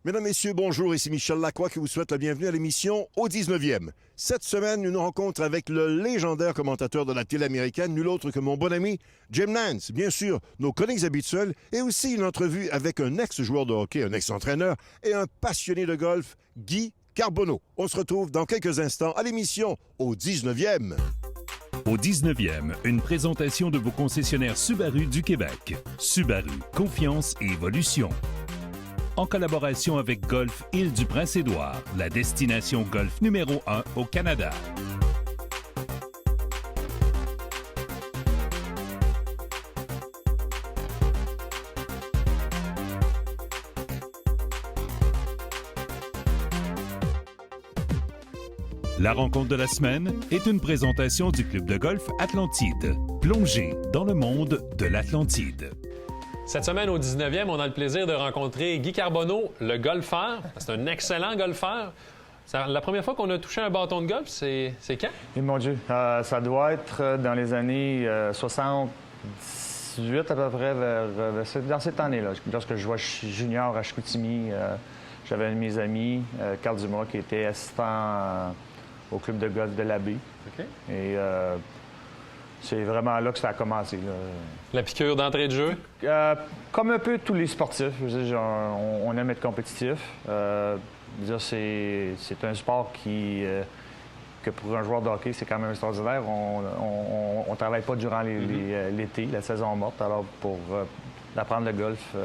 Mesdames, Messieurs, bonjour, ici Michel Lacroix qui vous souhaite la bienvenue à l'émission au 19e. Cette semaine, une rencontre avec le légendaire commentateur de la télé américaine, nul autre que mon bon ami Jim Nantz, bien sûr, nos chroniques habituelles, et aussi une entrevue avec un ex-joueur de hockey, un ex-entraîneur et un passionné de golf, Guy Carbonneau. On se retrouve dans quelques instants à l'émission au 19e. Au 19e, une présentation de vos concessionnaires Subaru du Québec. Subaru, confiance et évolution. En collaboration avec Golf Île-du-Prince-Édouard, la destination golf numéro 1 au Canada. La rencontre de la semaine est une présentation du club de golf Atlantide. Plongez dans le monde de l'Atlantide. Cette semaine, au 19e, on a le plaisir de rencontrer Guy Carbonneau, le golfeur. C'est un excellent golfeur. La première fois qu'on a touché un bâton de golf, c'est quand? Et mon Dieu, ça doit être dans les années 78 à peu près, dans cette année-là. Lorsque je jouais junior à Chicoutimi, j'avais un de mes amis, Carl Dumas, qui était assistant au club de golf de l'Abbé. OK. Et c'est vraiment là que ça a commencé. Là. La piqûre d'entrée de jeu? Comme un peu tous les sportifs. Je veux dire, on aime être compétitif. C'est un sport que pour un joueur de hockey, c'est quand même extraordinaire. On ne travaille pas durant l'été, la saison morte. Alors, pour apprendre le golf,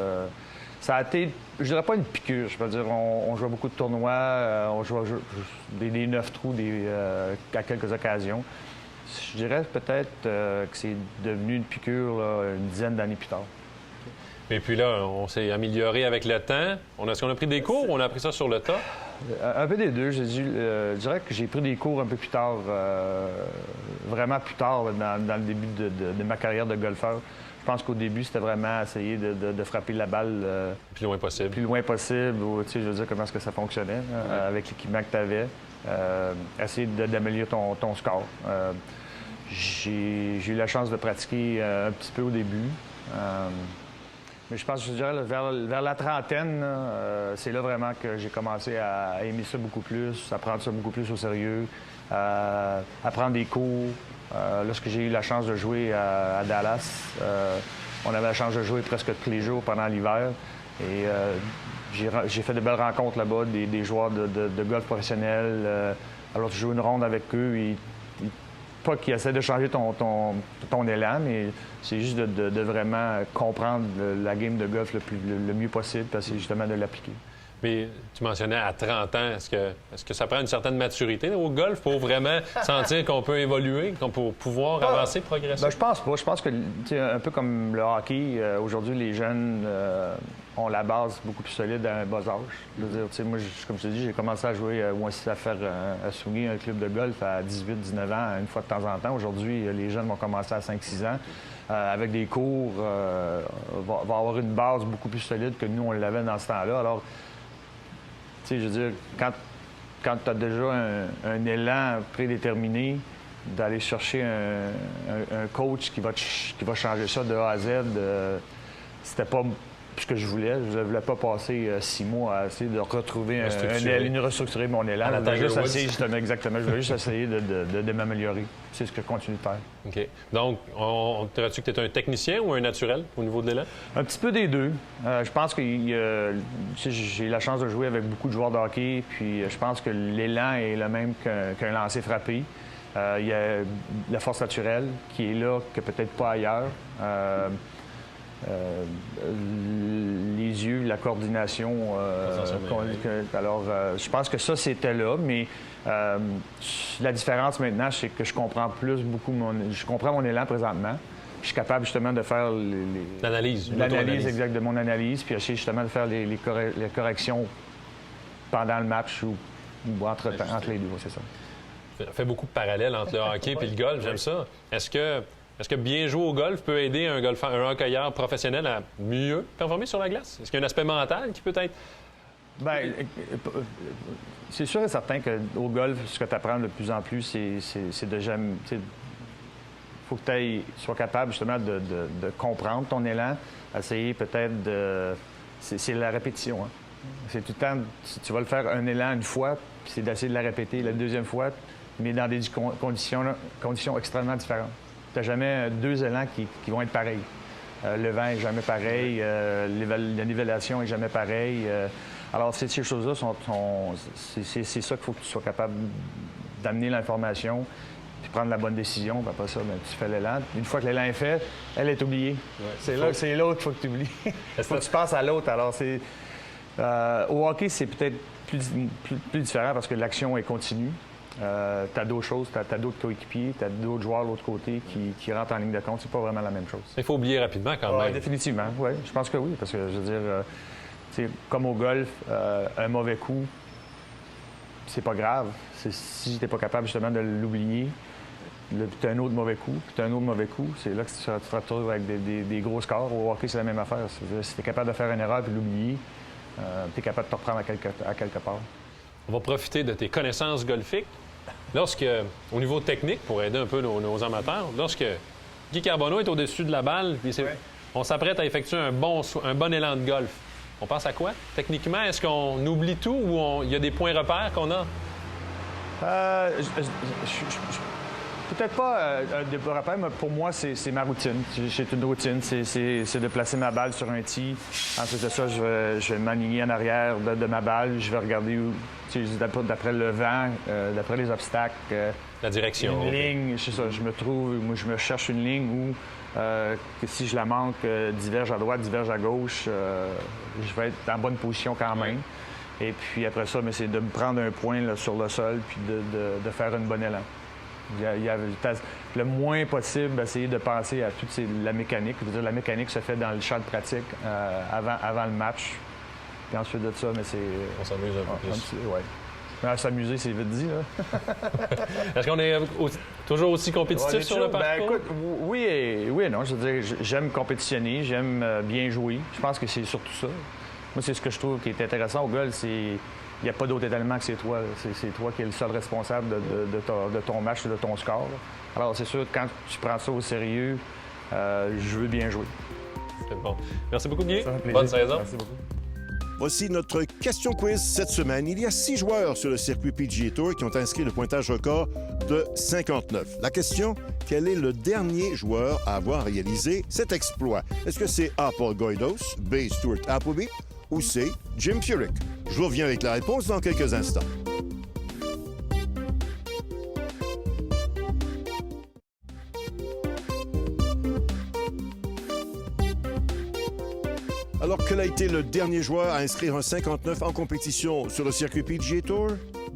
ça a été, je dirais pas une piqûre. Je peux dire, on jouait beaucoup de tournois, on jouait des 9 trous à quelques occasions. Je dirais peut-être que c'est devenu une piqûre là, une dizaine d'années plus tard. Et puis là, on s'est amélioré avec le temps. Est-ce qu'on a pris des cours ou on a appris ça sur le tas? Un peu des deux. Je dirais que j'ai pris des cours un peu plus tard, vraiment plus tard, dans le début de ma carrière de golfeur. Je pense qu'au début, c'était vraiment essayer de frapper la balle Plus loin possible. Plus loin possible. Ou, je veux dire, comment est-ce que ça fonctionnait avec l'équipement que tu avais. Essayer d'améliorer ton score. J'ai eu la chance de pratiquer un petit peu au début. Mais je pense que je dirais, vers la trentaine, c'est là vraiment que j'ai commencé à aimer ça beaucoup plus, à prendre ça beaucoup plus au sérieux, à prendre des cours. Lorsque j'ai eu la chance de jouer à Dallas, on avait la chance de jouer presque tous les jours pendant l'hiver. Et j'ai fait de belles rencontres là-bas, des joueurs de golf professionnels. Alors, tu joues une ronde avec eux et pas qu'ils essaient de changer ton élan, mais c'est juste de vraiment comprendre la game de golf le mieux possible, parce que c'est justement de l'appliquer. Mais tu mentionnais à 30 ans, est-ce que ça prend une certaine maturité au golf pour vraiment sentir qu'on peut évoluer, qu'on peut pouvoir avancer, progresser? Bien, je pense pas. Je pense que, un peu comme le hockey, aujourd'hui, les jeunes ont la base beaucoup plus solide à un bas âge. Je veux dire, moi, comme je te dis, j'ai commencé à jouer ou à faire à swinguer un club de golf à 18-19 ans, une fois de temps en temps. Aujourd'hui, les jeunes vont commencer à 5-6 ans. Avec des cours, va avoir une base beaucoup plus solide que nous, on l'avait dans ce temps-là. Alors, je veux dire, quand tu as déjà un élan prédéterminé, d'aller chercher un coach qui va changer ça de A à Z, c'était pas ce que je voulais. Je ne voulais pas passer 6 mois à essayer de retrouver restructurer mon élan. Je voulais juste essayer, exactement. Je voulais juste essayer de m'améliorer. C'est ce que je continue de faire. OK. Donc, dirais-tu que tu es un technicien ou un naturel au niveau de l'élan? Un petit peu des deux. Je pense que j'ai la chance de jouer avec beaucoup de joueurs de hockey, puis je pense que l'élan est le même qu'un lancer frappé. Il y a la force naturelle qui est là, que peut-être pas ailleurs. Les yeux, la coordination. Alors, je pense que ça, c'était là, mais la différence maintenant, c'est que je comprends je comprends mon élan présentement. Je suis capable justement de faire l'analyse. L'analyse exacte de mon analyse, puis essayer justement de faire les corrections pendant le match ou entre les deux, c'est ça. Ça fait beaucoup de parallèles entre le hockey et le golf, j'aime ça. Est-ce que bien jouer au golf peut aider un hockeyeur professionnel à mieux performer sur la glace? Est-ce qu'il y a un aspect mental qui peut être... Bien, c'est sûr et certain qu'au golf, ce que tu apprends de plus en plus, c'est de jamais... Il faut que tu sois capable justement de comprendre ton élan, essayer peut-être de... C'est la répétition, hein? C'est tout le temps, tu vas le faire un élan une fois, puis c'est d'essayer de la répéter la deuxième fois, mais dans des conditions extrêmement différentes. Tu n'as jamais deux élans qui vont être pareils. Le vent n'est jamais pareil, la nivellation n'est jamais pareille. Alors, ces choses-là, c'est ça qu'il faut que tu sois capable d'amener l'information, puis prendre la bonne décision. Puis après ça, bien, tu fais l'élan. Une fois que l'élan est fait, elle est oubliée. Ouais, c'est l'autre qu'il faut que tu oublies. Il faut que tu passes à l'autre. Alors, au hockey, c'est peut-être plus différent parce que l'action est continue. Tu as d'autres choses, tu as d'autres coéquipiers, tu as d'autres joueurs de l'autre côté qui rentrent en ligne de compte. C'est pas vraiment la même chose. Il faut oublier rapidement quand même. Définitivement, oui. Je pense que oui, parce que, je veux dire, comme au golf, un mauvais coup, c'est pas grave. Si tu n'es pas capable justement de l'oublier, tu as un autre mauvais coup, puis tu as un autre mauvais coup, c'est là que tu te retrouves avec des gros scores. Au hockey, c'est la même affaire. Si tu es capable de faire une erreur et de l'oublier, tu es capable de te reprendre à quelque part. On va profiter de tes connaissances golfiques. Au niveau technique, pour aider un peu nos amateurs, lorsque Guy Carbonneau est au-dessus de la balle, puis on s'apprête à effectuer un bon élan de golf, on pense à quoi? Techniquement, est-ce qu'on oublie tout ou il y a des points repères qu'on a? Peut-être pas des repères, mais pour moi, c'est ma routine. J'ai une routine. C'est de placer ma balle sur un tee. Ensuite de ça, je vais m'aligner en arrière de ma balle. Je vais regarder d'après le vent, d'après les obstacles. La direction. Une ligne, c'est ça. Je me cherche une ligne où, que si je la manque, diverge à droite, diverge à gauche, je vais être en bonne position quand même. Et puis après ça, c'est de me prendre un point là, sur le sol puis de faire une bonne élan. Le moins possible, essayer de penser à toute la mécanique. Je veux dire, la mécanique se fait dans le champ de pratique avant le match. Puis ensuite de ça, c'est... On s'amuse un peu plus. Oui. S'amuser, c'est vite dit, là. Est-ce qu'on est toujours aussi compétitif sur le parcours? Écoute, oui et non. Je veux dire, j'aime compétitionner, j'aime bien jouer. Je pense que c'est surtout ça. Moi, c'est ce que je trouve qui est intéressant au golf, c'est... Il n'y a pas d'autre élément que c'est toi. C'est toi qui es le seul responsable de ton match et de ton score. Alors, c'est sûr que quand tu prends ça au sérieux, je veux bien jouer. C'est bon. Merci beaucoup, Guy. Bonne saison. Merci beaucoup. Voici notre question quiz cette semaine. Il y a 6 joueurs sur le circuit PGA Tour qui ont inscrit le pointage record de 59. La question, quel est le dernier joueur à avoir réalisé cet exploit? Est-ce que c'est A. Paul Goydos, B. Stuart Appleby ou C. Jim Furyk? Je vous reviens avec la réponse dans quelques instants. Alors, quel a été le dernier joueur à inscrire un 59 en compétition sur le circuit PGA Tour?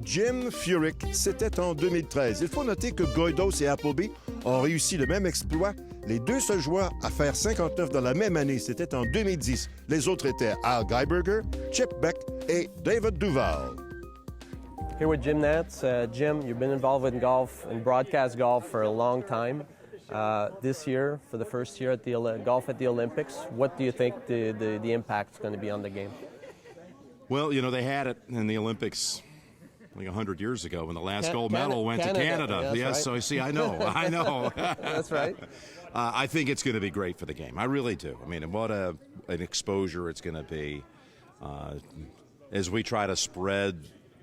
Jim Furyk, c'était en 2013. Il faut noter que Goydos et Appleby ont réussi le même exploit. Les deux seuls joueurs à faire 59 dans la même année, c'était en 2010. Les autres étaient Al Geiberger, Chip Beck et David Duval. Here with Jim Nantz. Jim, you've been involved in golf and broadcast golf for a long time. This year, for the first year at the golf at the Olympics, what do you think the impact is going to be on the game? Well, you know, they had it in the Olympics like 100 years ago when the last gold medal went to Canada. Yes, right. So see, I know. That's right. I think it's going to be great for the game. I really do. I mean, what an exposure it's going to be as we try to spread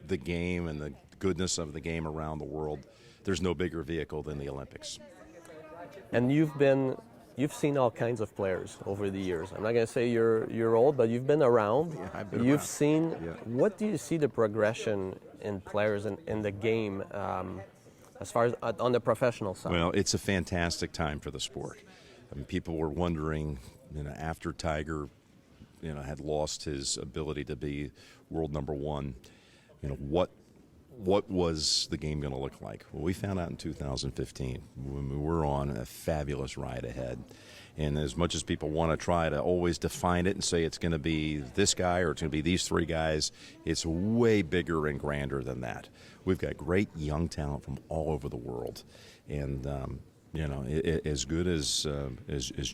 the game and the goodness of the game around the world. There's no bigger vehicle than the Olympics. And you've seen all kinds of players over the years. I'm not going to say you're old, but you've been around. Yeah, I've been You've around. seen. Yeah. What do you see the progression in players in the game as far as on the professional side? Well, it's a fantastic time for the sport. I mean, people were wondering, you know, after Tiger, you know, had lost his ability to be world number one, you know, what was the game going to look like? Well, we found out in 2015 when we were on a fabulous ride ahead. And as much as people want to try to always define it and say it's going to be this guy or it's going to be these three guys, it's way bigger and grander than that. We've got great young talent from all over the world. And, you know, as good as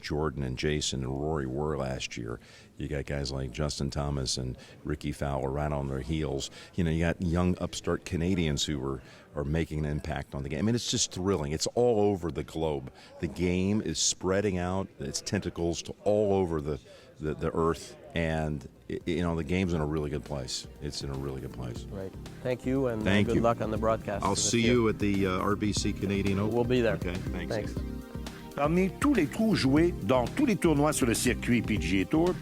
Jordan and Jason and Rory were last year, you got guys like Justin Thomas and Ricky Fowler right on their heels. You know, you got young upstart Canadians who are making an impact on the game. I mean, it's just thrilling. It's all over the globe. The game is spreading out its tentacles to all over the earth, and the game's in a really good place. It's in a really good place. Right. Thank you, and Thank good you. luck on the broadcast. I'll see you at the RBC Canadian Open. We'll be there. Okay, thanks. Parmi tous les trous joués dans tous les tournois sur le circuit PGA Tour,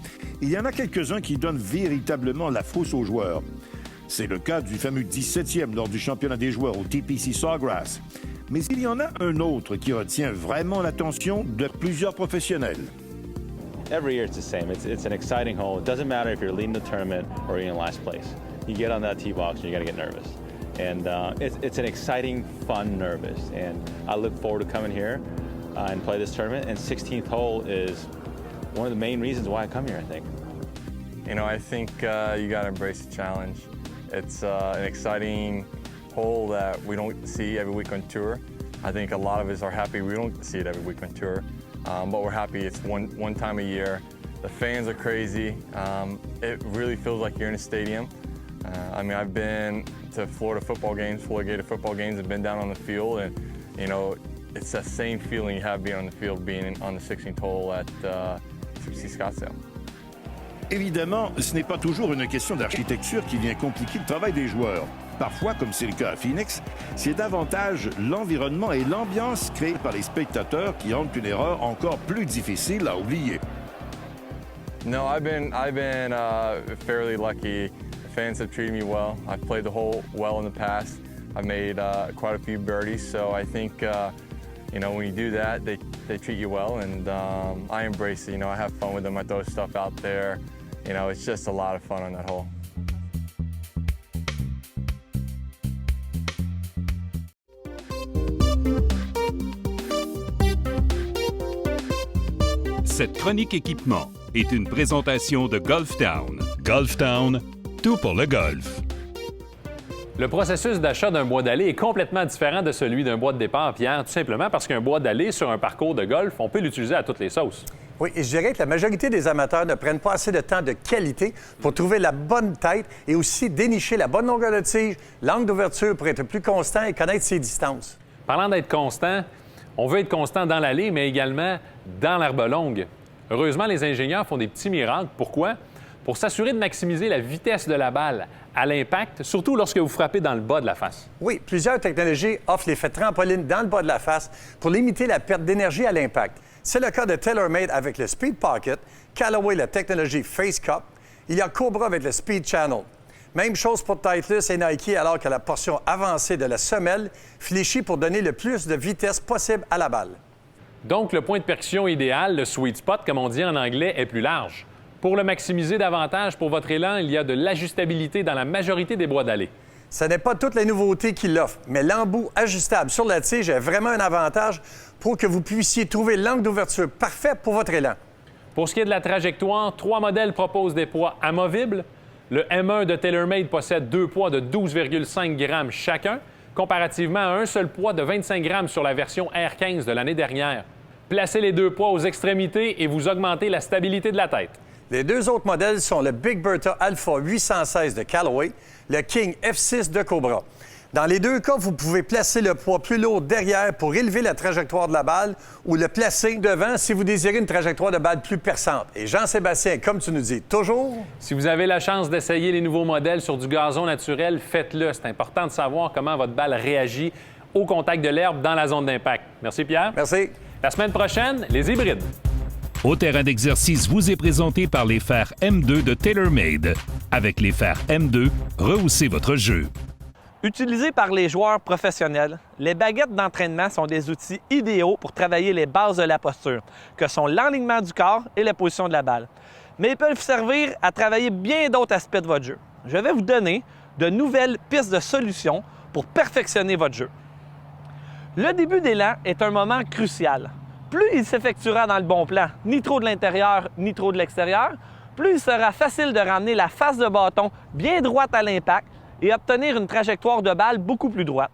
il y en a quelques-uns qui donnent véritablement la frousse aux joueurs. C'est le cas du fameux 17e lors du championnat des joueurs au TPC Sawgrass. Mais il y en a un autre qui retient vraiment l'attention de plusieurs professionnels. Every year it's the same. It's an exciting hole. It doesn't matter if you're leading the tournament or you're in last place. You get on that tee box and you got to get nervous. And it's an exciting, fun nervous. And I look forward to coming here and play this tournament. And 16th hole is one of the main reasons why I come here, I think. I think you got to embrace the challenge. It's an exciting hole that we don't see every week on tour. I think a lot of us are happy we don't see it every week on tour. But we're happy it's one time a year. The fans are crazy. It really feels like you're in a stadium. I've been to Florida Gator football games, and been down on the field, and it's that same feeling you have being on the field, being on the 16th hole at CC Scottsdale. Évidemment, ce n'est pas toujours une question d'architecture qui vient compliquer le travail des joueurs. Parfois, comme c'est le cas à Phoenix, c'est davantage l'environnement et l'ambiance créée par les spectateurs qui rendent une erreur encore plus difficile à oublier. No, I've been fairly lucky. The fans have treated me well. I've played the hole well in the past. I've made quite a few birdies, so I think when you do that, they treat you well, and I embrace it. I have fun with them. I throw stuff out there. It's just a lot of fun on that hole. Cette chronique équipement est une présentation de Golf Town. Golf Town, tout pour le golf. Le processus d'achat d'un bois d'allée est complètement différent de celui d'un bois de départ, Pierre, tout simplement parce qu'un bois d'allée sur un parcours de golf, on peut l'utiliser à toutes les sauces. Oui, et je dirais que la majorité des amateurs ne prennent pas assez de temps de qualité pour trouver la bonne tête et aussi dénicher la bonne longueur de tige, l'angle d'ouverture pour être plus constant et connaître ses distances. Parlant d'être constant, on veut être constant dans l'allée, mais également dans l'herbe longue. Heureusement, les ingénieurs font des petits miracles. Pourquoi? Pour s'assurer de maximiser la vitesse de la balle à l'impact, surtout lorsque vous frappez dans le bas de la face. Oui, plusieurs technologies offrent l'effet trampoline dans le bas de la face pour limiter la perte d'énergie à l'impact. C'est le cas de TaylorMade avec le Speed Pocket, Callaway la technologie Face Cup, il y a Cobra avec le Speed Channel. Même chose pour Titleist et Nike, alors que la portion avancée de la semelle fléchit pour donner le plus de vitesse possible à la balle. Donc, le point de percussion idéal, le sweet spot, comme on dit en anglais, est plus large. Pour le maximiser davantage pour votre élan, il y a de l'ajustabilité dans la majorité des bois d'allée. Ce n'est pas toutes les nouveautés qui l'offrent, mais l'embout ajustable sur la tige est vraiment un avantage pour que vous puissiez trouver l'angle d'ouverture parfait pour votre élan. Pour ce qui est de la trajectoire, 3 modèles proposent des poids amovibles. Le M1 de TaylorMade possède 2 poids de 12,5 grammes chacun, comparativement à un seul poids de 25 grammes sur la version R15 de l'année dernière. Placez les 2 poids aux extrémités et vous augmentez la stabilité de la tête. Les 2 autres modèles sont le Big Bertha Alpha 816 de Callaway, le King F6 de Cobra. Dans les 2 cas, vous pouvez placer le poids plus lourd derrière pour élever la trajectoire de la balle ou le placer devant si vous désirez une trajectoire de balle plus perçante. Et Jean-Sébastien, comme tu nous dis toujours... Si vous avez la chance d'essayer les nouveaux modèles sur du gazon naturel, faites-le. C'est important de savoir comment votre balle réagit au contact de l'herbe dans la zone d'impact. Merci, Pierre. Merci. La semaine prochaine, les hybrides. Au terrain d'exercice vous est présenté par les fers M2 de TaylorMade. Avec les fers M2, rehaussez votre jeu. Utilisés par les joueurs professionnels, les baguettes d'entraînement sont des outils idéaux pour travailler les bases de la posture, que sont l'enlignement du corps et la position de la balle. Mais ils peuvent servir à travailler bien d'autres aspects de votre jeu. Je vais vous donner de nouvelles pistes de solutions pour perfectionner votre jeu. Le début d'élan est un moment crucial. Plus il s'effectuera dans le bon plan, ni trop de l'intérieur, ni trop de l'extérieur, plus il sera facile de ramener la face de bâton bien droite à l'impact et obtenir une trajectoire de balle beaucoup plus droite.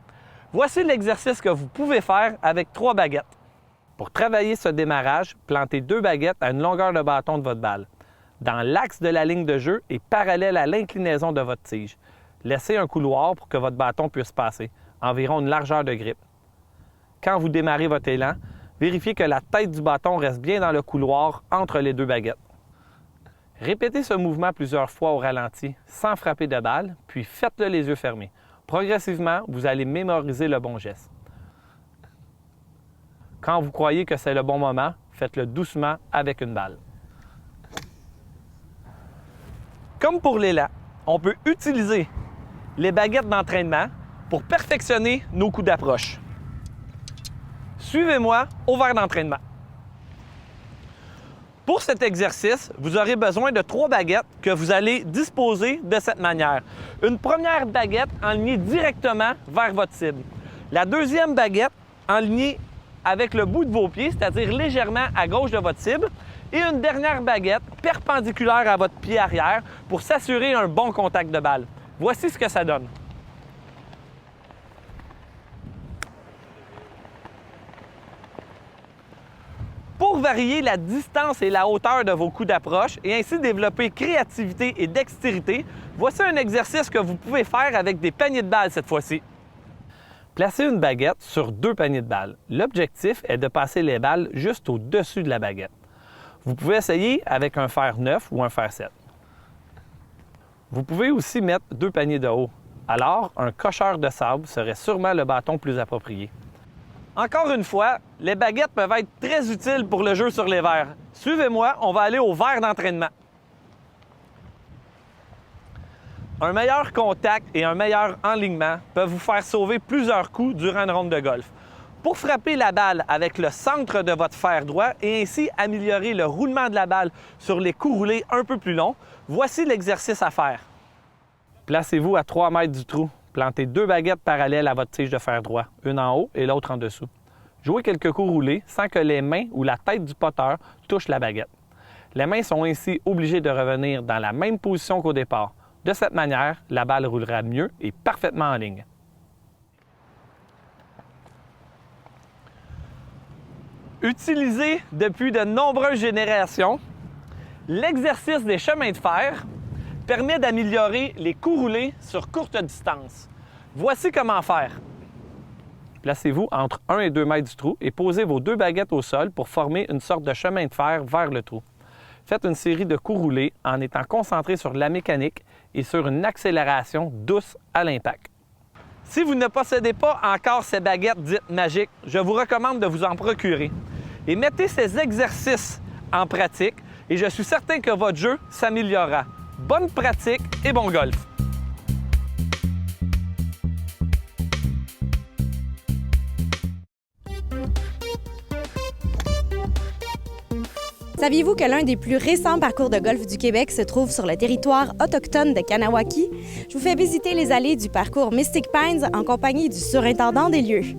Voici l'exercice que vous pouvez faire avec 3 baguettes. Pour travailler ce démarrage, plantez 2 baguettes à une longueur de bâton de votre balle, dans l'axe de la ligne de jeu et parallèle à l'inclinaison de votre tige. Laissez un couloir pour que votre bâton puisse passer, environ une largeur de grippe. Quand vous démarrez votre élan, vérifiez que la tête du bâton reste bien dans le couloir entre les 2 baguettes. Répétez ce mouvement plusieurs fois au ralenti, sans frapper de balle, puis faites-le les yeux fermés. Progressivement, vous allez mémoriser le bon geste. Quand vous croyez que c'est le bon moment, faites-le doucement avec une balle. Comme pour l'élan, on peut utiliser les baguettes d'entraînement pour perfectionner nos coups d'approche. Suivez-moi au verre d'entraînement. Pour cet exercice, vous aurez besoin de 3 baguettes que vous allez disposer de cette manière. Une première baguette enlignée directement vers votre cible. La deuxième baguette enlignée avec le bout de vos pieds, c'est-à-dire légèrement à gauche de votre cible. Et une dernière baguette perpendiculaire à votre pied arrière pour s'assurer un bon contact de balle. Voici ce que ça donne. Pour varier la distance et la hauteur de vos coups d'approche et ainsi développer créativité et dextérité, voici un exercice que vous pouvez faire avec des paniers de balles cette fois-ci. Placez une baguette sur 2 paniers de balles. L'objectif est de passer les balles juste au-dessus de la baguette. Vous pouvez essayer avec un fer 9 ou un fer 7. Vous pouvez aussi mettre 2 paniers de haut. Alors, un cocheur de sable serait sûrement le bâton plus approprié. Encore une fois, les baguettes peuvent être très utiles pour le jeu sur les verres. Suivez-moi, on va aller au verre d'entraînement. Un meilleur contact et un meilleur enlignement peuvent vous faire sauver plusieurs coups durant une ronde de golf. Pour frapper la balle avec le centre de votre fer droit et ainsi améliorer le roulement de la balle sur les coups roulés un peu plus longs, voici l'exercice à faire. Placez-vous à 3 mètres du trou. Plantez 2 baguettes parallèles à votre tige de fer droit, une en haut et l'autre en dessous. Jouez quelques coups roulés sans que les mains ou la tête du poteur touchent la baguette. Les mains sont ainsi obligées de revenir dans la même position qu'au départ. De cette manière, la balle roulera mieux et parfaitement en ligne. Utilisé depuis de nombreuses générations, l'exercice des chemins de fer permet d'améliorer les coups roulés sur courte distance. Voici comment faire. Placez-vous entre 1 et 2 mètres du trou et posez vos 2 baguettes au sol pour former une sorte de chemin de fer vers le trou. Faites une série de coups roulés en étant concentré sur la mécanique et sur une accélération douce à l'impact. Si vous ne possédez pas encore ces baguettes dites magiques, je vous recommande de vous en procurer. Et mettez ces exercices en pratique et je suis certain que votre jeu s'améliorera. Bonne pratique et bon golf! Saviez-vous que l'un des plus récents parcours de golf du Québec se trouve sur le territoire autochtone de Kanawaki? Je vous fais visiter les allées du parcours Mystic Pines en compagnie du surintendant des lieux.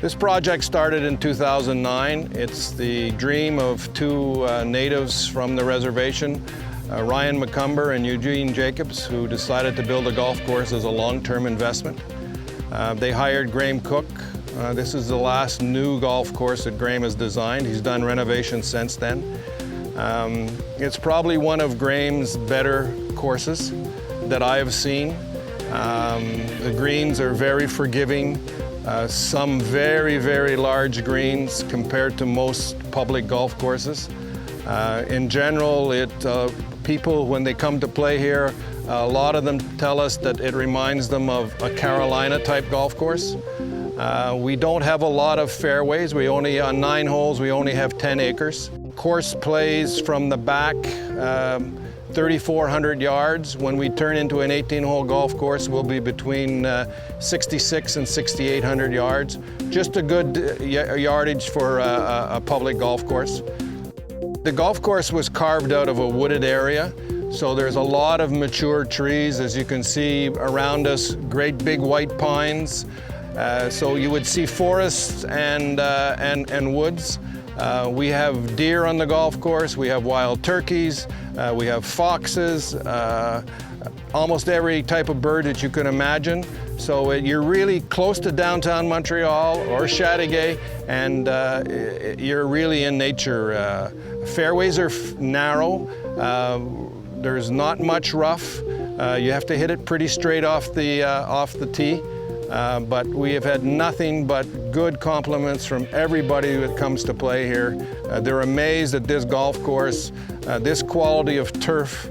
This project started in 2009. It's the dream of 2 natives from the reservation, Ryan McCumber and Eugene Jacobs, who decided to build a golf course as a long-term investment. They hired Graham Cook. This is the last new golf course that Graham has designed. He's done renovations since then. It's probably one of Graham's better courses that I have seen. The greens are very forgiving. Some very, very large greens compared to most public golf courses. In general, people, when they come to play here, a lot of them tell us that it reminds them of a Carolina-type golf course. We don't have a lot of fairways. On 9 holes, we only have 10 acres. Course plays from the back 3,400 yards. When we turn into an 18-hole golf course, we'll be between 66 and 6,800 yards. Just a good yardage for a public golf course. The golf course was carved out of a wooded area, so there's a lot of mature trees. As you can see around us, great big white pines. So you would see forests and woods. We have deer on the golf course, we have wild turkeys, we have foxes, almost every type of bird that you can imagine. So you're really close to downtown Montreal or Chateauguay, and you're really in nature. Fairways are narrow, there's not much rough. You have to hit it pretty straight off the tee. but we have had nothing but good compliments from everybody that comes to play here. They're amazed at this golf course. This quality of turf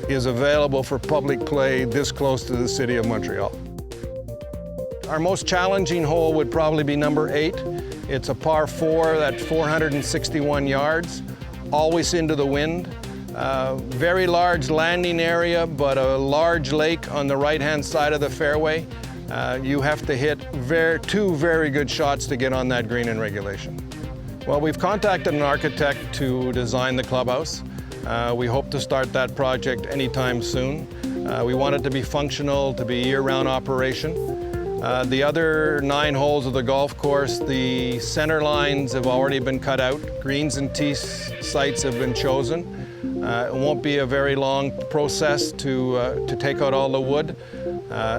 is available for public play this close to the city of Montreal. Our most challenging hole would probably be number 8. It's a par 4 at 461 yards, always into the wind. Very large landing area, but a large lake on the right-hand side of the fairway. You have to hit two very good shots to get on that green in regulation. Well, we've contacted an architect to design the clubhouse. We hope to start that project anytime soon. We want it to be functional, to be year-round operation. The other 9 holes of the golf course, the center lines have already been cut out. Greens and tee sites have been chosen. It won't be a very long process to take out all the wood.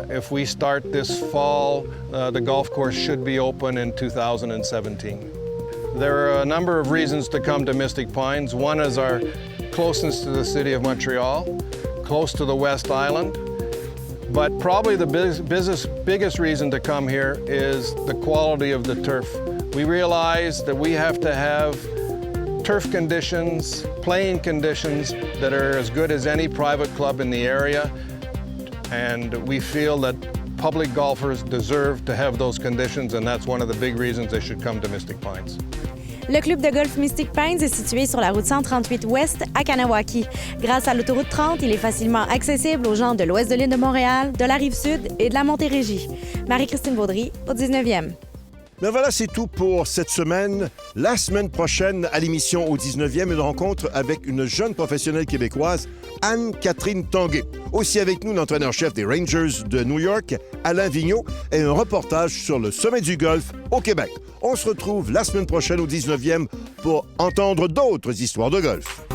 If we start this fall, the golf course should be open in 2017. There are a number of reasons to come to Mystic Pines. One is our closeness to the city of Montreal, close to the West Island. But probably the biggest reason to come here is the quality of the turf. We realize that we have to have turf conditions, playing conditions that are as good as any private club in the area, and we feel that public golfers deserve to have those conditions, and that's one of the big reasons they should come to Mystic Pines. Le club de golf Mystic Pines est situé sur la route 138 Ouest à Kanawaki. Grâce à l'autoroute 30, il est facilement accessible aux gens de l'ouest de l'île de Montréal, de la Rive-Sud et de la Montérégie. Marie-Christine Vaudry, au 19e. Ben voilà, c'est tout pour cette semaine. La semaine prochaine, à l'émission au 19e, une rencontre avec une jeune professionnelle québécoise, Anne-Catherine Tanguay. Aussi avec nous, l'entraîneur-chef des Rangers de New York, Alain Vigneault, et un reportage sur le sommet du golf au Québec. On se retrouve la semaine prochaine au 19e pour entendre d'autres histoires de golf.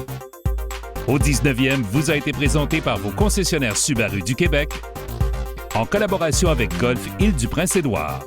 Au 19e vous a été présenté par vos concessionnaires Subaru du Québec en collaboration avec Golf Île-du-Prince-Édouard.